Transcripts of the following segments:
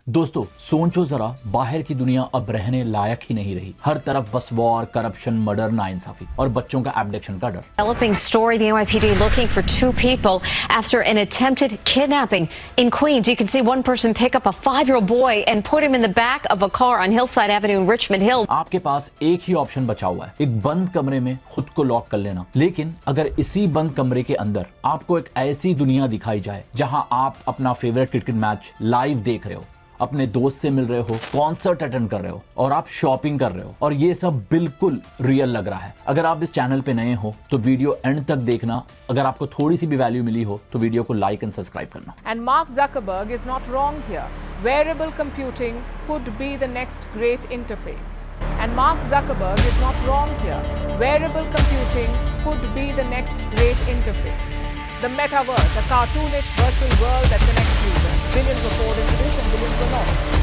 दोस्तों सोचो जरा, बाहर की दुनिया अब रहने लायक ही नहीं रही। हर तरफ बस वॉर, करप्शन, मर्डर, नाइंसाफी और बच्चों का एब्डक्शन का डर। Developing story, the NYPD looking for 2 people after an attempted kidnapping in Queens. You can see one person pick up a 5-year-old boy and put him in the back of a car on Hillside Avenue in Richmond Hill. आपके पास एक ही option बचा हुआ है, एक बंद कमरे में खुद को लॉक कर लेना। लेकिन अगर इसी बंद कमरे के अंदर आपको एक ऐसी दुनिया दिखाई जाए जहां आप अपना फेवरेट क्रिकेट मैच लाइव देख रहे हो, अपने दोस्त से मिल रहे हो, कॉन्सर्ट अटेंड कर रहे हो और आप शॉपिंग कर रहे हो और ये सब बिल्कुल रियल लग रहा है। अगर आप इस चैनल पे नए हो तो वीडियो एंड तक देखना। अगर आपको थोड़ी सी भी वैल्यू मिली हो तो वीडियो को लाइक एंड सब्सक्राइब करना। And Mark Zuckerberg is not wrong here. Wearable computing could be the next great interface. And Mark Zuckerberg is not wrong here. Wearable computing could be the next great interface. The metaverse, a cartoonish virtual world that connects users. Billions were poured into this and billions were lost.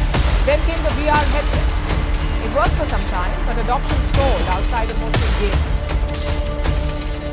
Then came the VR headsets. It worked for some time, but adoption stalled outside of mostly gamers.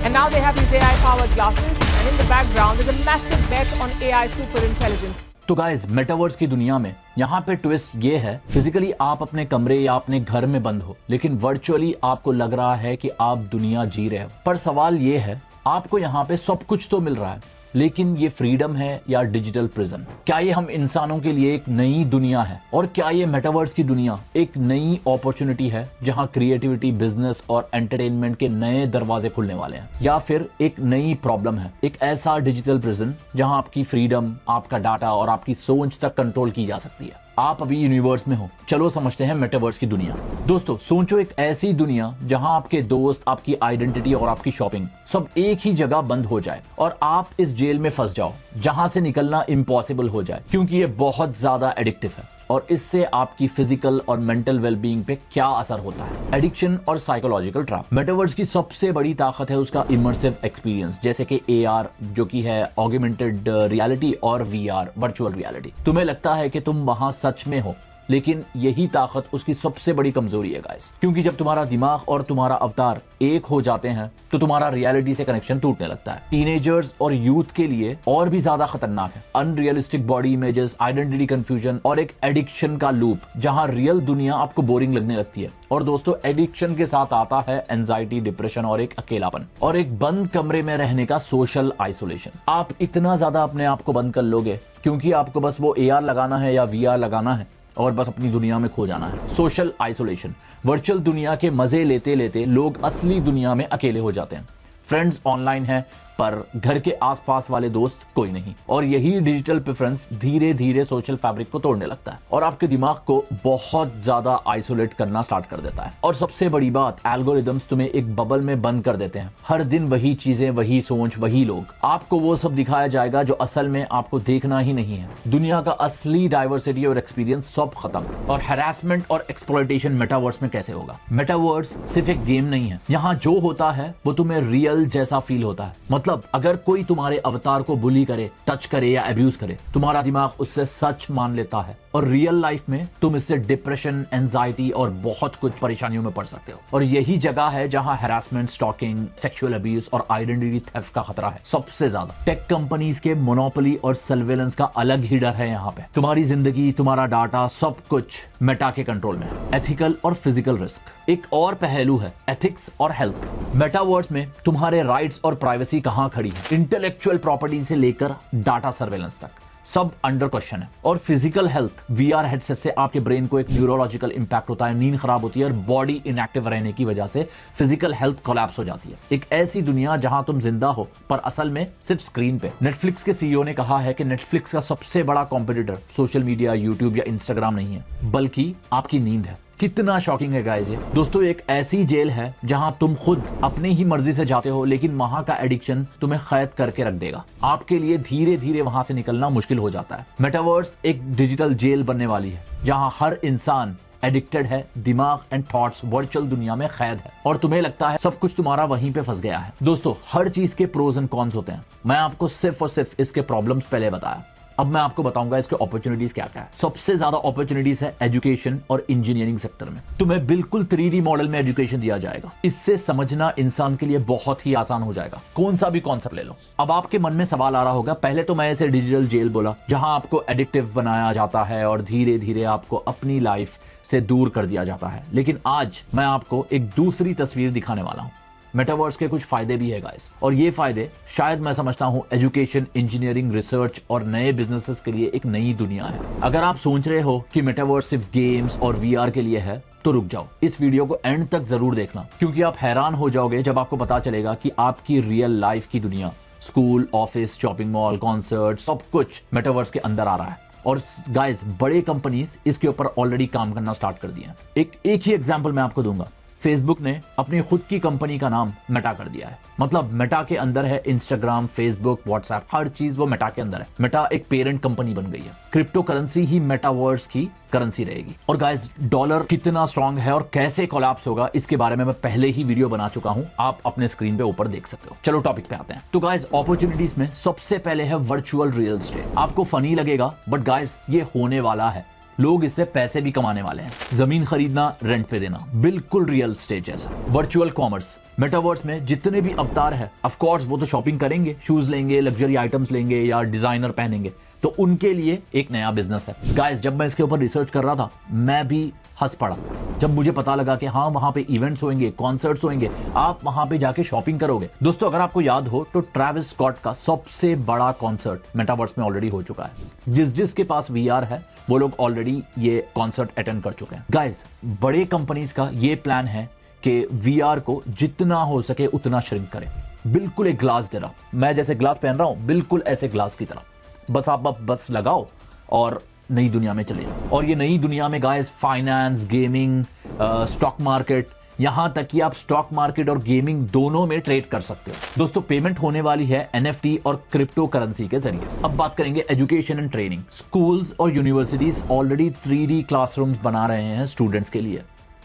And now they have these AI-powered glasses, and in the background is a massive bet on AI superintelligence. तो guys, metaverse की दुनिया में यहाँ पे twist ये है, physically आप अपने कमरे या अपने घर में बंद हो, लेकिन वर्चुअली आपको लग रहा है कि आप दुनिया जी रहे हो। पर सवाल ये है, आपको यहाँ पे सब कुछ तो मिल रहा है, लेकिन ये फ्रीडम है या डिजिटल प्रिजन? क्या ये हम इंसानों के लिए एक नई दुनिया है? और क्या ये मेटावर्स की दुनिया एक नई अपॉर्चुनिटी है जहां क्रिएटिविटी, बिजनेस और एंटरटेनमेंट के नए दरवाजे खुलने वाले हैं? या फिर एक नई प्रॉब्लम है, एक ऐसा डिजिटल प्रिजन जहां आपकी फ्रीडम, आपका डाटा और आपकी सोच तक कंट्रोल की जा सकती है? आप अभी यूनिवर्स में हो, चलो समझते हैं मेटावर्स की दुनिया। दोस्तों सोचो, एक ऐसी दुनिया जहां आपके दोस्त, आपकी आइडेंटिटी और आपकी शॉपिंग सब एक ही जगह बंद हो जाए और आप इस जेल में फंस जाओ जहां से निकलना इम्पॉसिबल हो जाए, क्योंकि ये बहुत ज्यादा एडिक्टिव है। और इससे आपकी फिजिकल और मेंटल वेलबींग पे क्या असर होता है? एडिक्शन और साइकोलॉजिकल ट्रैप। मेटावर्स की सबसे बड़ी ताकत है उसका इमर्सिव एक्सपीरियंस, जैसे कि AR जो कि है ऑगमेंटेड रियलिटी और VR वर्चुअल रियलिटी। तुम्हें लगता है कि तुम वहां सच में हो, लेकिन यही ताकत उसकी सबसे बड़ी कमजोरी है गाइस, क्योंकि जब तुम्हारा दिमाग और तुम्हारा अवतार एक हो जाते हैं तो तुम्हारा रियलिटी से कनेक्शन टूटने लगता है। टीनेजर्स और यूथ के लिए और भी ज्यादा खतरनाक है। Unrealistic body images, identity confusion और एक एडिक्शन का लूप जहां रियल दुनिया आपको बोरिंग लगने लगती है। और दोस्तों एडिक्शन के साथ आता है एंजाइटी, डिप्रेशन और एक अकेलापन और एक बंद कमरे में रहने का सोशल आइसोलेशन। आप इतना ज्यादा अपने आप को बंद कर लोगे क्योंकि आपको बस वो AR लगाना है या VR लगाना है और बस अपनी दुनिया में खो जाना है। सोशल आइसोलेशन, वर्चुअल दुनिया के मजे लेते लेते लोग असली दुनिया में अकेले हो जाते हैं। फ्रेंड्स ऑनलाइन है पर घर के आसपास वाले दोस्त कोई नहीं। और यही डिजिटल प्रेफरेंस धीरे धीरे सोशल फैब्रिक को तोड़ने लगता है और आपके दिमाग को बहुत ज्यादा आइसोलेट करना स्टार्ट कर देता है। और सबसे बड़ी बात, एल्गोरिदम्स तुम्हें एक बबल में बंद कर देते हैं। हर दिन वही चीजें, वही सोच, वही लोग। आपको वो सब दिखाया जाएगा जो असल में आपको देखना ही नहीं है। दुनिया का असली डाइवर्सिटी और एक्सपीरियंस सब खत्म। और हैरेसमेंट और एक्सप्लॉयटेशन मेटावर्स में कैसे होगा? मेटावर्स सिर्फ एक गेम नहीं है। यहाँ जो होता है वो तुम्हें रियल जैसा फील होता है। मतलब अगर कोई तुम्हारे अवतार को बुली करे, टच करे या अब्यूज करे, तुम्हारा दिमाग उससे सच मान लेता है और रियल लाइफ में तुम इससे डिप्रेशन, एंजाइटी और बहुत कुछ परेशानियों में पड़ सकते हो। और यही जगह है जहां हैरेसमेंट, स्टॉकिंग, सेक्सुअल अब्यूज और आइडेंटिटी थेफ्ट का खतरा है सबसे ज्यादा। टेक कंपनीज के मोनोपोली और सर्वेलेंस का अलग ही डर है यहाँ पे। तुम्हारी जिंदगी, तुम्हारा डाटा, सब कुछ मेटा के कंट्रोल में है। एथिकल और फिजिकल रिस्क एक और पहलू है, एथिक्स और हेल्थ। मेटावर्स में तुम्हारे राइट्स और प्राइवेसी कहां खड़ी है? इंटेलेक्चुअल प्रॉपर्टी से लेकर डाटा सर्वेलेंस तक सब अंडर क्वेश्चन है। और फिजिकल हेल्थ, VR हेडसेट से आपके ब्रेन को एक न्यूरोलॉजिकल इंपैक्ट होता है, नींद खराब होती है और बॉडी इनएक्टिव रहने की वजह से फिजिकल हेल्थ कोलैप्स हो जाती है। एक ऐसी दुनिया जहां तुम जिंदा हो पर असल में सिर्फ स्क्रीन पे। नेटफ्लिक्स के CEO ने कहा है कि नेटफ्लिक्स का सबसे बड़ा कॉम्पिटिटर सोशल मीडिया, यूट्यूब या इंस्टाग्राम नहीं है, बल्कि आपकी नींद है। कितना शॉकिंग है गाइस ये। दोस्तों एक ऐसी जेल है जहां तुम खुद अपनी ही मर्जी से जाते हो, लेकिन वहां का एडिक्शन तुम्हें कैद करके रख देगा। आपके लिए धीरे धीरे वहां से निकलना मुश्किल हो जाता है। मेटावर्स एक डिजिटल जेल बनने वाली है जहां हर इंसान एडिक्टेड है, दिमाग एंड थॉट्स वर्चुअल दुनिया में कैद है और तुम्हें लगता है सब कुछ तुम्हारा वहीं पे फंस गया है। दोस्तों हर चीज के प्रोज एंड कॉन्स होते हैं। मैं आपको सिर्फ और सिर्फ इसके प्रॉब्लम्स पहले बताया। अब मैं आपको बताऊंगा इसके अपॉर्चुनिटीज क्या क्या है। सबसे ज्यादा अपॉर्चुनिटीज है एजुकेशन और इंजीनियरिंग सेक्टर में। तुम्हें बिल्कुल 3D मॉडल में एजुकेशन दिया जाएगा। इससे समझना इंसान के लिए बहुत ही आसान हो जाएगा। कौन सा भी कॉन्सेप्ट ले लो। अब आपके मन में सवाल आ रहा होगा, पहले तो मैं इसे डिजिटल जेल बोला, जहां आपको एडिक्टिव बनाया जाता है और धीरे धीरे आपको अपनी लाइफ से दूर कर दिया जाता है। लेकिन आज मैं आपको एक दूसरी तस्वीर दिखाने वाला हूं। मेटावर्स के कुछ फायदे भी है गाइस, और ये फायदे शायद मैं समझता हूं एजुकेशन, इंजीनियरिंग, रिसर्च और नए बिजनेसेस के लिए एक नई दुनिया है। अगर आप सोच रहे हो कि मेटावर्स सिर्फ गेम्स और VR के लिए है तो रुक जाओ, इस वीडियो को एंड तक जरूर देखना, क्योंकि आप हैरान हो जाओगे जब आपको पता चलेगा कि आपकी रियल लाइफ की दुनिया, school, office, shopping mall, concert, सब कुछ मेटावर्स के अंदर आ रहा है। और गाइस, बड़े कंपनीज इसके ऊपर ऑलरेडी काम करना स्टार्ट कर दिए हैं। एक ही एग्जांपल मैं आपको दूंगा। फेसबुक ने अपनी खुद की कंपनी का नाम मेटा कर दिया है। मतलब मेटा के अंदर है इंस्टाग्राम, फेसबुक, व्हाट्सएप, हर चीज वो मेटा के अंदर है। मेटा एक पेरेंट कंपनी बन गई है। क्रिप्टो करेंसी ही मेटावर्स की करेंसी रहेगी। और गाइस, डॉलर कितना स्ट्रांग है और कैसे कोलैप्स होगा, इसके बारे में मैं पहले ही वीडियो बना चुका हूं, आप अपने स्क्रीन पे ऊपर देख सकते हो। चलो टॉपिक पे आते हैं। तो गाइस, अपॉर्चुनिटीज में सबसे पहले है वर्चुअल रियल एस्टेट। आपको फनी लगेगा, बट गाइस ये होने वाला है। लोग इससे पैसे भी कमाने वाले हैं। जमीन खरीदना, रेंट पे देना, बिल्कुल रियल एस्टेट जैसा। वर्चुअल कॉमर्स, मेटावर्स में जितने भी अवतार है, ऑफ कोर्स वो तो शॉपिंग करेंगे, शूज लेंगे, लग्जरी आइटम्स लेंगे या डिजाइनर पहनेंगे, तो उनके लिए एक नया बिजनेस है। गाइस, जब मैं इसके ऊपर रिसर्च कर रहा था, मैं भी हंस पड़ा जब मुझे पता लगा कि हाँ, वहां पे इवेंट्स होंगे, कॉन्सर्ट्स होंगे, आप वहां पे जाके शॉपिंग करोगे। दोस्तों, अगर आपको याद हो तो ट्रेविस स्कॉट का सबसे बड़ा कॉन्सर्ट मेटावर्स में ऑलरेडी हो चुका है। जिसके पास VR है वो लोग ऑलरेडी ये कॉन्सर्ट अटेंड कर चुके हैं। गाइस, बड़े कंपनीज का ये प्लान है कि VR को जितना हो सके उतना श्रिंक करें। बिल्कुल एक ग्लास दे रहा, मैं जैसे ग्लास पहन रहा हूं, बिल्कुल ऐसे ग्लास की तरह, बस आप बस लगाओ और नई दुनिया में चले जाओ। और ये नई दुनिया में guys, finance, gaming, stock market, यहां तक कि आप स्टॉक मार्केट और गेमिंग दोनों में ट्रेड कर सकते हो। दोस्तों, पेमेंट होने वाली है NFT और क्रिप्टो करेंसी के जरिए। अब बात करेंगे एजुकेशन एंड ट्रेनिंग। स्कूल्स और यूनिवर्सिटीज ऑलरेडी 3D क्लासरूम्स बना रहे हैं स्टूडेंट्स के लिए।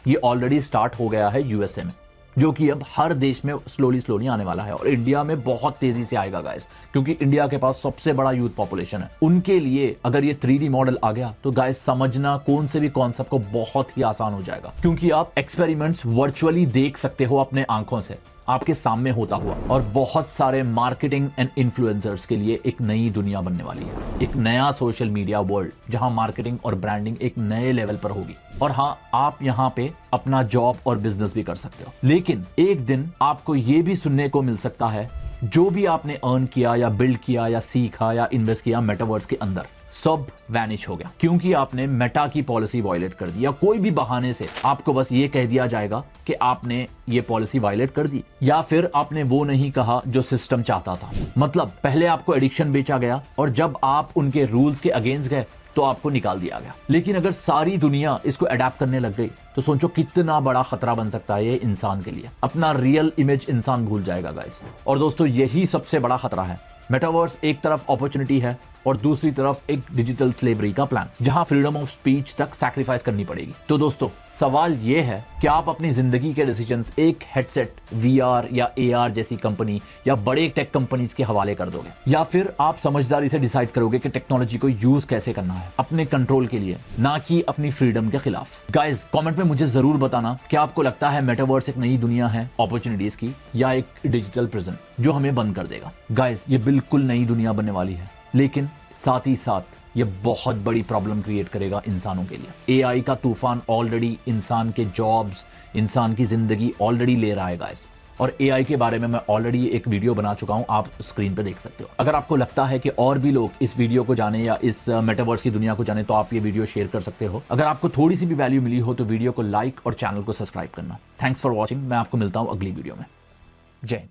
ये ऑलरेडी स्टार्ट हो गया है USA में, जो कि अब हर देश में स्लोली आने वाला है। और इंडिया में बहुत तेजी से आएगा गाइस, क्योंकि इंडिया के पास सबसे बड़ा यूथ पॉपुलेशन है। उनके लिए अगर ये 3D मॉडल आ गया तो गाइस, समझना कौन से भी कॉन्सेप्ट को बहुत ही आसान हो जाएगा, क्योंकि आप एक्सपेरिमेंट्स वर्चुअली देख सकते हो अपने आंखों से, आपके सामने होता हुआ। और बहुत सारे मार्केटिंग एंड इन्फ्लुएंसर्स के लिए एक नई दुनिया बनने वाली है। एक नया सोशल मीडिया वर्ल्ड, जहां मार्केटिंग और ब्रांडिंग एक नए लेवल पर होगी। और हाँ, आप यहां पे अपना जॉब और बिजनेस भी कर सकते हो। लेकिन एक दिन आपको ये भी सुनने को मिल सकता है, जो भी आपने अर्न किया या बिल्ड किया या सीखा या इन्वेस्ट किया मेटावर्स के अंदर, सब वैनिश हो गया, क्योंकि आपने मेटा की पॉलिसी वायलेट कर दी। या कोई भी बहाने से आपको बस ये कह दिया जाएगा कि आपने ये पॉलिसी वायलेट कर दी, या फिर आपने वो नहीं कहा जो सिस्टम चाहता था। मतलब पहले आपको एडिक्शन बेचा गया और जब आप उनके रूल्स के अगेंस्ट गए तो आपको निकाल दिया गया। लेकिन अगर सारी दुनिया इसको अडैप्ट करने लग गई तो सोचो कितना बड़ा खतरा बन सकता है ये इंसान के लिए। अपना रियल इमेज इंसान भूल जाएगा गाइस। और दोस्तों, यही सबसे बड़ा खतरा है। मेटावर्स एक तरफ अपॉर्चुनिटी है और दूसरी तरफ एक डिजिटल स्लेवरी का प्लान, जहां फ्रीडम ऑफ स्पीच तक सैक्रिफाइस करनी पड़ेगी। तो दोस्तों, सवाल यह है कि आप अपनी जिंदगी के डिसीजंस एक हेडसेट, VR या AR जैसी कंपनी या बड़े टेक कंपनीज के हवाले कर दोगे, या फिर आप समझदारी से डिसाइड करोगे कि टेक्नोलॉजी को यूज कैसे करना है अपने कंट्रोल के लिए, ना कि अपनी फ्रीडम के खिलाफ। गाइस, कमेंट में मुझे जरूर बताना कि आपको लगता है मेटावर्स एक नई दुनिया है अपॉर्चुनिटीज की, या एक डिजिटल प्रिजन जो हमें बंद कर देगा। गाइस, ये बिल्कुल नई दुनिया बनने वाली है, लेकिन साथ ही साथ ये बहुत बड़ी प्रॉब्लम क्रिएट करेगा इंसानों के लिए। AI का तूफान ऑलरेडी इंसान के जॉब्स, इंसान की जिंदगी ऑलरेडी ले रहा है गाइस। और AI के बारे में मैं ऑलरेडी एक वीडियो बना चुका हूं, आप स्क्रीन पे देख सकते हो। अगर आपको लगता है कि और भी लोग इस वीडियो को जाने या इस मेटावर्स की दुनिया को जाने, तो आप ये वीडियो शेयर कर सकते हो। अगर आपको थोड़ी सी भी वैल्यू मिली हो तो वीडियो को लाइक और चैनल को सब्सक्राइब करना। Thanks for watching. मैं आपको मिलता हूं अगली वीडियो में। जय हिंद।